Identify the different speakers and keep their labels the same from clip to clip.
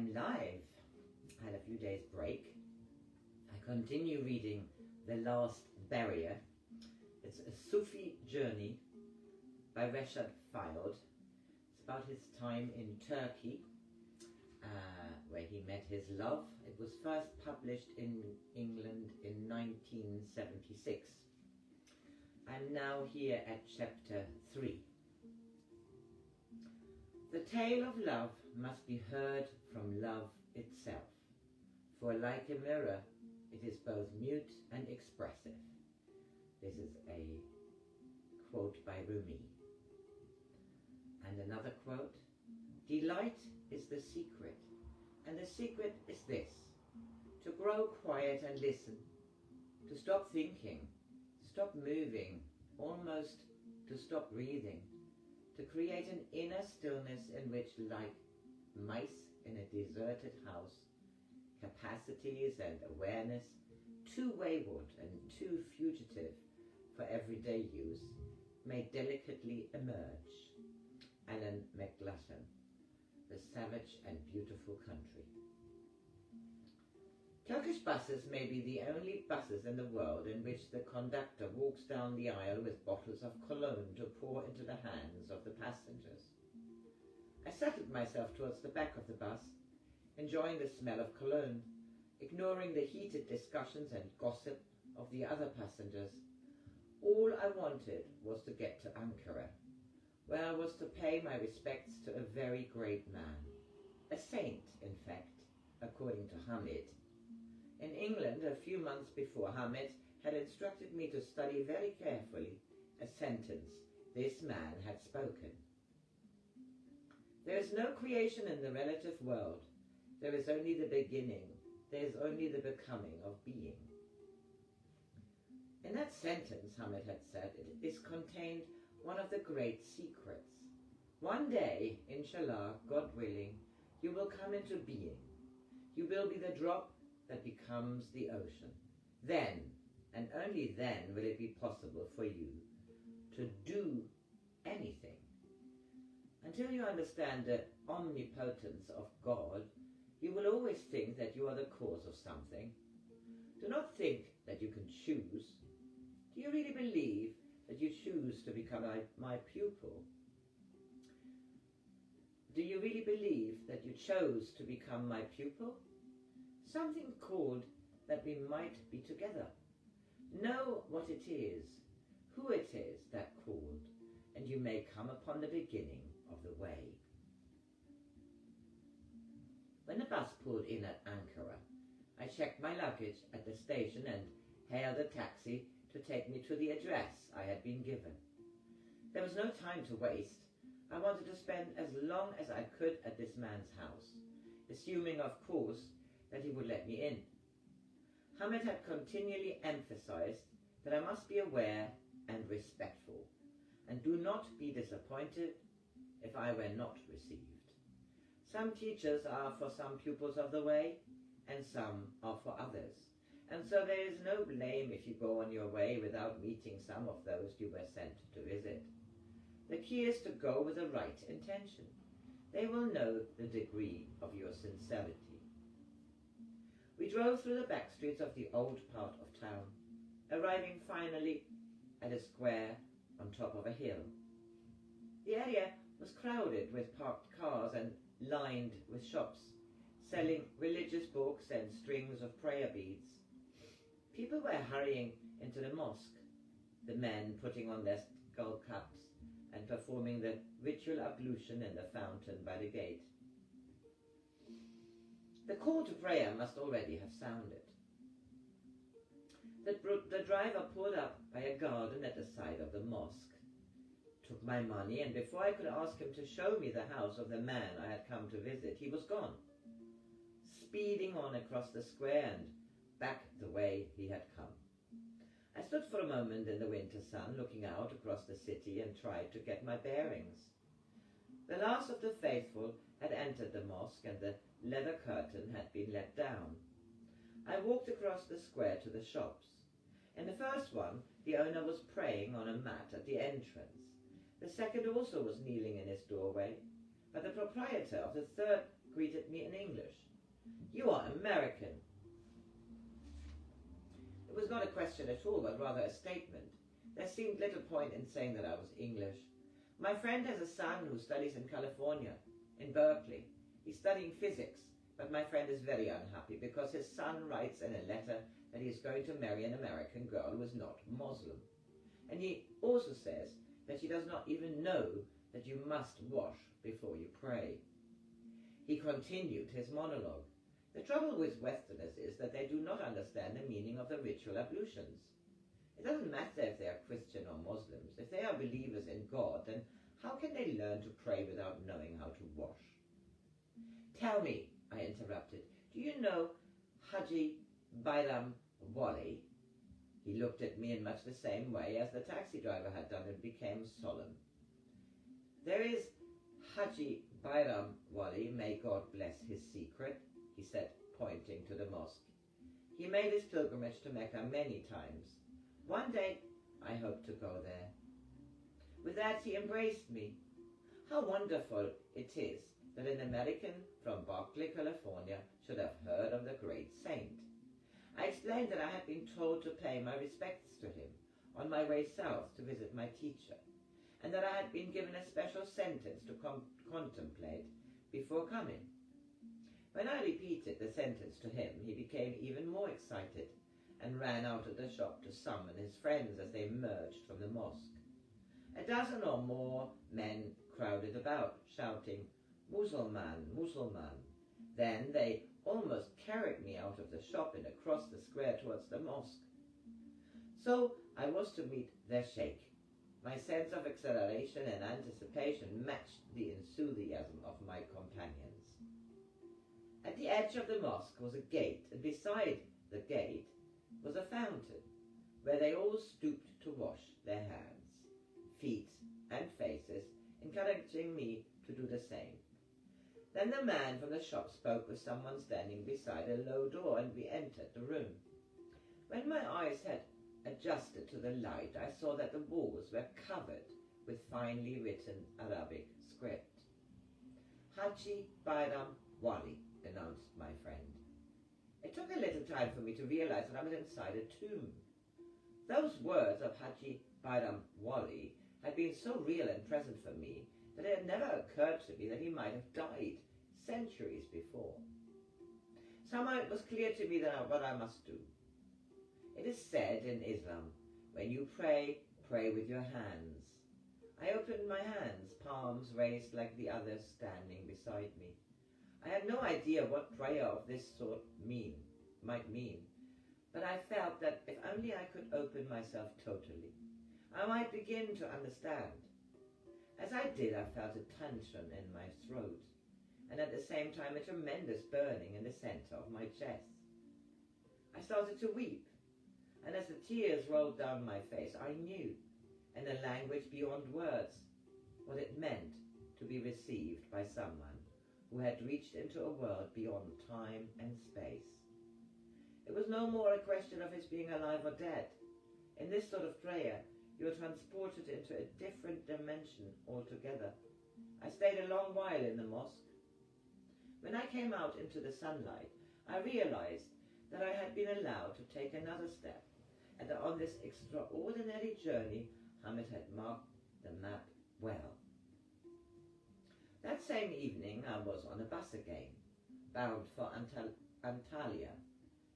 Speaker 1: I'm live. I had a few days break. I continue reading The Last Barrier. It's a Sufi journey by Reshad Feilds. It's about his time in Turkey, where he met his love. It was first published in England in 1976. I'm now here at chapter 3. The tale of love must be heard from love itself, for like a mirror, it is both mute and expressive. This is a quote by Rumi. And another quote, delight is the secret, and the secret is this, to grow quiet and listen, to stop thinking, to stop moving, almost to stop breathing, to create an inner stillness in which, like mice in a deserted house, capacities and awareness, too wayward and too fugitive for everyday use, may delicately emerge. Alan McGlutton, The Savage and Beautiful Country. Turkish buses may be the only buses in the world in which the conductor walks down the aisle with bottles of cologne to pour into the hands of the passengers. I settled myself towards the back of the bus, enjoying the smell of cologne, ignoring the heated discussions and gossip of the other passengers. All I wanted was to get to Ankara, where I was to pay my respects to a very great man, a saint, in fact, according to Hamid. In England, a few months before, Hamid had instructed me to study very carefully a sentence this man had spoken. There is no creation in the relative world. There is only the beginning. There is only the becoming of being. In that sentence, Hamid had said, it is contained one of the great secrets. One day, inshallah, God willing, you will come into being. You will be the drop that becomes the ocean. Then, and only then, will it be possible for you to do anything. Until you understand the omnipotence of God, you will always think that you are the cause of something. Do not think that you can choose. Do you really believe that you choose to become my pupil? Do you really believe that you chose to become my pupil? Something called that we might be together. Know what it is, who it is that called, and you may come upon the beginning of the way. When the bus pulled in at Ankara, I checked my luggage at the station and hailed a taxi to take me to the address I had been given. There was no time to waste. I wanted to spend as long as I could at this man's house, assuming, of course, that he would let me in. Hamid had continually emphasized that I must be aware and respectful, and do not be disappointed if I were not received. Some teachers are for some pupils of the way, and some are for others. And so there is no blame if you go on your way without meeting some of those you were sent to visit. The key is to go with the right intention. They will know the degree of your sincerity. We drove through the back streets of the old part of town, arriving finally at a square on top of a hill. The area was crowded with parked cars and lined with shops, selling religious books and strings of prayer beads. People were hurrying into the mosque, the men putting on their skull caps and performing the ritual ablution in the fountain by the gate. The call to prayer must already have sounded. The driver pulled up by a garden at the side of the mosque, took my money, and before I could ask him to show me the house of the man I had come to visit, he was gone, speeding on across the square and back the way he had come. I stood for a moment in the winter sun, looking out across the city, and tried to get my bearings. The last of the faithful had entered the mosque, and the leather curtain had been let down. I walked across the square to the shops. In the first one, the owner was praying on a mat at the entrance. The second also was kneeling in his doorway, but the proprietor of the third greeted me in English. "You are American." It was not a question at all, but rather a statement. There seemed little point in saying that I was English. My friend has a son who studies in California, in Berkeley. He's studying physics, but my friend is very unhappy because his son writes in a letter that he is going to marry an American girl who is not Muslim. And he also says that she does not even know that you must wash before you pray. He continued his monologue. The trouble with Westerners is that they do not understand the meaning of the ritual ablutions. It doesn't matter if they are Christian or Muslims. If they are believers in God, then how can they learn to pray without knowing how to wash? "Tell me," I interrupted, "do you know Haji Bairam Wali?" He looked at me in much the same way as the taxi driver had done and became solemn. "There is Haji Bairam Wali, may God bless his secret," he said, pointing to the mosque. "He made his pilgrimage to Mecca many times. One day I hope to go there." With that he embraced me. How wonderful it is that an American from Berkeley, California, should have heard of the great saint. I explained that I had been told to pay my respects to him on my way south to visit my teacher, and that I had been given a special sentence to contemplate before coming. When I repeated the sentence to him, he became even more excited and ran out of the shop to summon his friends as they emerged from the mosque. A dozen or more men crowded about, shouting, "Musulman, Musulman." Then they almost carried me out of the shop and across the square towards the mosque. So I was to meet their sheikh. My sense of exhilaration and anticipation matched the enthusiasm of my companions. At the edge of the mosque was a gate, and beside the gate was a fountain, where they all stooped to wash their hands, feet, and faces, encouraging me to do the same. Then the man from the shop spoke with someone standing beside a low door, and we entered the room. When my eyes had adjusted to the light, I saw that the walls were covered with finely written Arabic script. "Haji Bairam Wali," announced my friend. It took a little time for me to realize that I was inside a tomb. Those words of Haji Bairam Wali had been so real and present for me that it had never occurred to me that he might have died centuries before. Somehow it was clear to me that what I must do. It is said in Islam, when you pray, pray with your hands. I opened my hands, palms raised like the others standing beside me. I had no idea what prayer of this sort might mean, but I felt that if only I could open myself totally, I might begin to understand. As I did, I felt a tension in my throat, and at the same time a tremendous burning in the center of my chest. I started to weep, and as the tears rolled down my face, I knew, in a language beyond words, what it meant to be received by someone who had reached into a world beyond time and space. It was no more a question of his being alive or dead. In this sort of prayer, you are transported into a different dimension altogether. I stayed a long while in the mosque. When I came out into the sunlight, I realized that I had been allowed to take another step, and that on this extraordinary journey, Hamid had marked the map well. That same evening, I was on a bus again, bound for Antalya,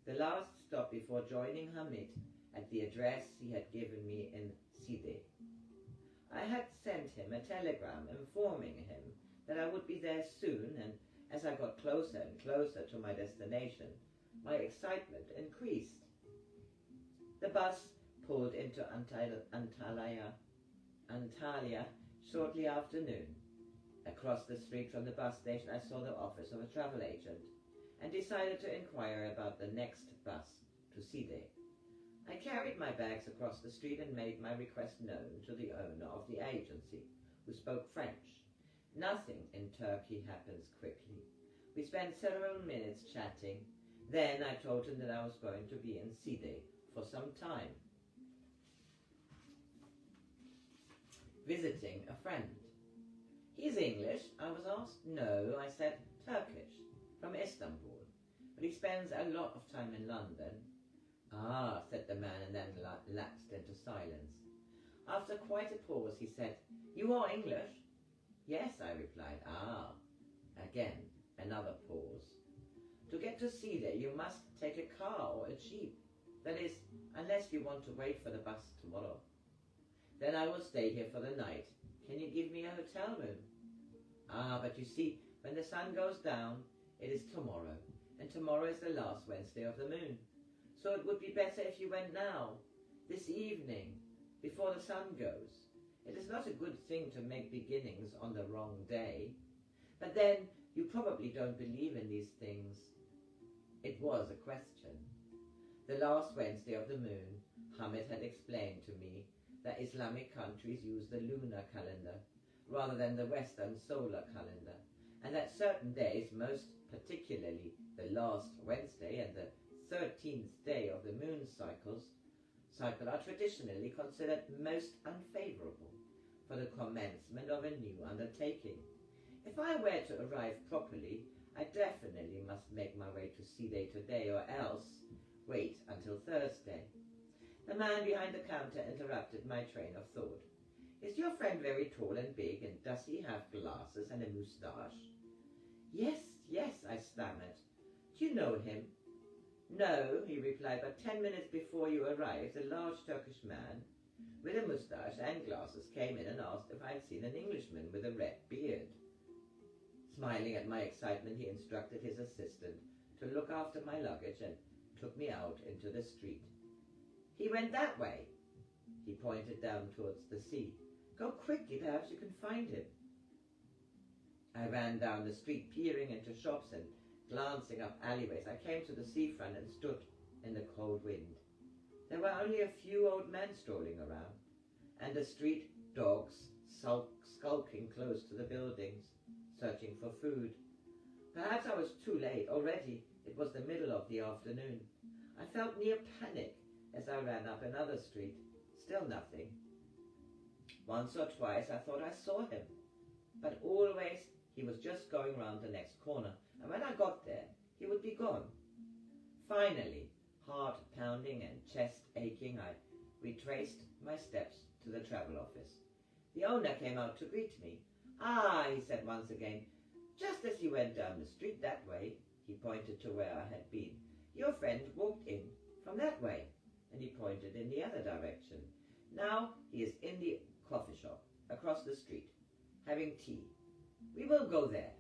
Speaker 1: the last stop before joining Hamid at the address he had given me in Side. I had sent him a telegram informing him that I would be there soon, and as I got closer and closer to my destination, my excitement increased. The bus pulled into Antalya shortly after noon. Across the street from the bus station, I saw the office of a travel agent and decided to inquire about the next bus to Side. I carried my bags across the street and made my request known to the owner of the agency, who spoke French. Nothing in Turkey happens quickly. We spent several minutes chatting. Then I told him that I was going to be in Side for some time, visiting a friend. "He's English?" I was asked. "No," I said, Turkish, from Istanbul, but he spends a lot of time in London. Ah, said the man, and then lapsed into silence. After quite a pause, he said, You are English? Yes, I replied. Ah. Again, another pause. To get to Side, you must take a car or a jeep. That is, unless you want to wait for the bus tomorrow. Then I will stay here for the night. Can you give me a hotel room? Ah, but you see, when the sun goes down, it is tomorrow, and tomorrow is the last Wednesday of the moon. So it would be better if you went now, this evening, before the sun goes. It is not a good thing to make beginnings on the wrong day. But then, you probably don't believe in these things. It was a question. The last Wednesday of the moon, Hamid had explained to me that Islamic countries use the lunar calendar rather than the Western solar calendar, and that certain days, most particularly the last Wednesday and the 13th day of the moon cycle are traditionally considered most unfavorable for the commencement of a new undertaking. If I were to arrive properly, I definitely must make my way to Side today, or else wait until Thursday. The man behind the counter interrupted my train of thought. Is your friend very tall and big, and does he have glasses and a moustache? Yes, I stammered. Do you know him? No, he replied, but 10 minutes before you arrived, a large Turkish man with a moustache and glasses came in and asked if I had seen an Englishman with a red beard. Smiling at my excitement, he instructed his assistant to look after my luggage and took me out into the street. He went that way. He pointed down towards the sea. Go quickly, perhaps you can find him. I ran down the street, peering into shops and glancing up alleyways. I came to the seafront and stood in the cold wind. There were only a few old men strolling around, and the street dogs skulking close to the buildings, searching for food. Perhaps I was too late. Already it was the middle of the afternoon. I felt near panic as I ran up another street. Still nothing. Once or twice I thought I saw him, but always he was just going round the next corner, and when I got there, he would be gone. Finally, heart pounding and chest aching, I retraced my steps to the travel office. The owner came out to greet me. Ah, he said once again, just as you went down the street that way, he pointed to where I had been, your friend walked in from that way, and he pointed in the other direction. Now he is in the coffee shop across the street, having tea. We will go there.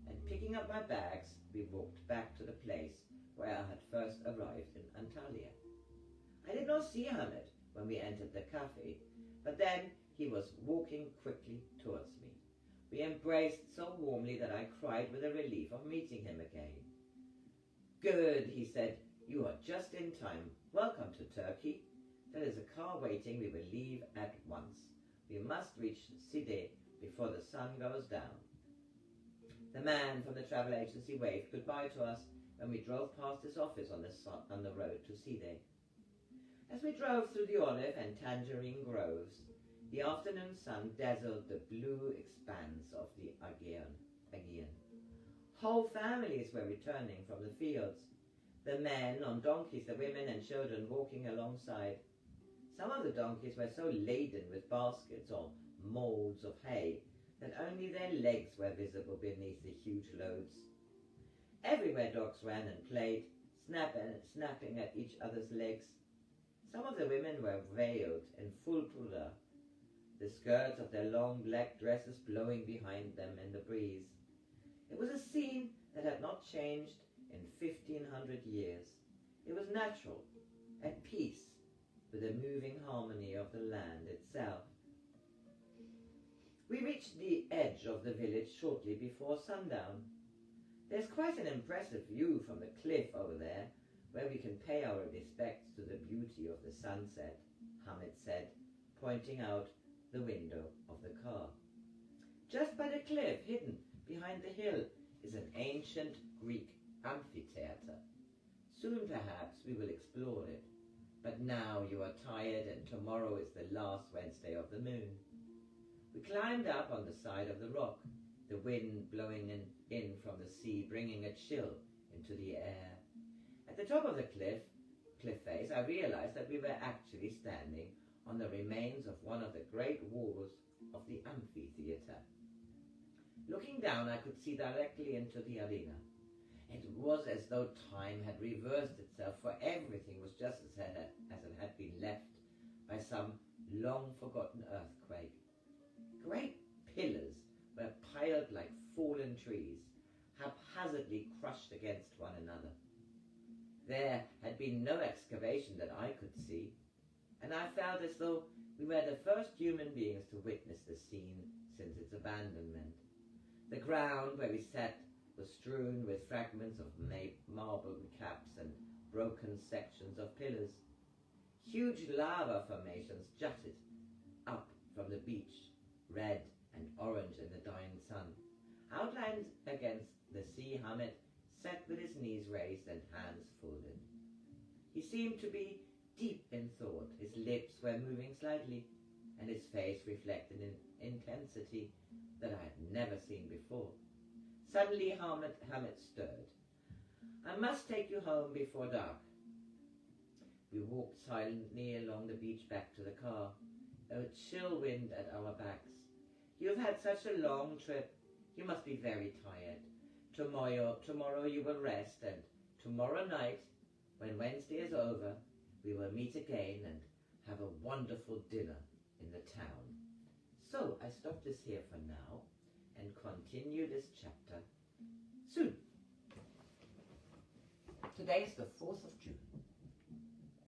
Speaker 1: And picking up my bags, we walked back to the place where I had first arrived in Antalya. I did not see Hamid when we entered the cafe, but then he was walking quickly towards me. We embraced so warmly that I cried with the relief of meeting him again. Good, he said. You are just in time. Welcome to Turkey. There is a car waiting. We will leave at once. We must reach Side before the sun goes down. The man from the travel agency waved goodbye to us when we drove past his office on the road to Side. As we drove through the olive and tangerine groves, the afternoon sun dazzled the blue expanse of the Aegean. Whole families were returning from the fields, the men on donkeys, the women and children walking alongside. Some of the donkeys were so laden with baskets or moulds of hay that only their legs were visible beneath the huge loads. Everywhere dogs ran and played, snapping at each other's legs. Some of the women were veiled in full pula, the skirts of their long black dresses blowing behind them in the breeze. It was a scene that had not changed in 1,500 years. It was natural, at peace with the moving harmony of the land itself. We reached the edge of the village shortly before sundown. There's quite an impressive view from the cliff over there, where we can pay our respects to the beauty of the sunset, Hamid said, pointing out the window of the car. Just by the cliff, hidden behind the hill, is an ancient Greek amphitheater. Soon, perhaps, we will explore it. But now you are tired, and tomorrow is the last Wednesday of the moon. We climbed up on the side of the rock, the wind blowing in from the sea, bringing a chill into the air. At the top of the cliff face, I realized that we were actually standing on the remains of one of the great walls of the amphitheater. Looking down, I could see directly into the arena. It was as though time had reversed itself, for everything was just as it had been left by some long-forgotten earthquake. Great pillars were piled like fallen trees, haphazardly crushed against one another. There had been no excavation that I could see, and I felt as though we were the first human beings to witness the scene since its abandonment. The ground where we sat was strewn with fragments of marble caps and broken sections of pillars. Huge lava formations jutted up from the beach, red and orange in the dying sun. Outlined against the sea, Hamid sat with his knees raised and hands folded. He seemed to be deep in thought. His lips were moving slightly, and his face reflected an intensity that I had never seen before. Suddenly Hamid stirred. "I must take you home before dark." We walked silently along the beach back to the car, a chill wind at our backs. "You've had such a long trip. You must be very tired. Tomorrow you will rest, and tomorrow night, when Wednesday is over, we will meet again and have a wonderful dinner in the town." So I stop this here for now and continue this chapter soon. Today is the 4th of June.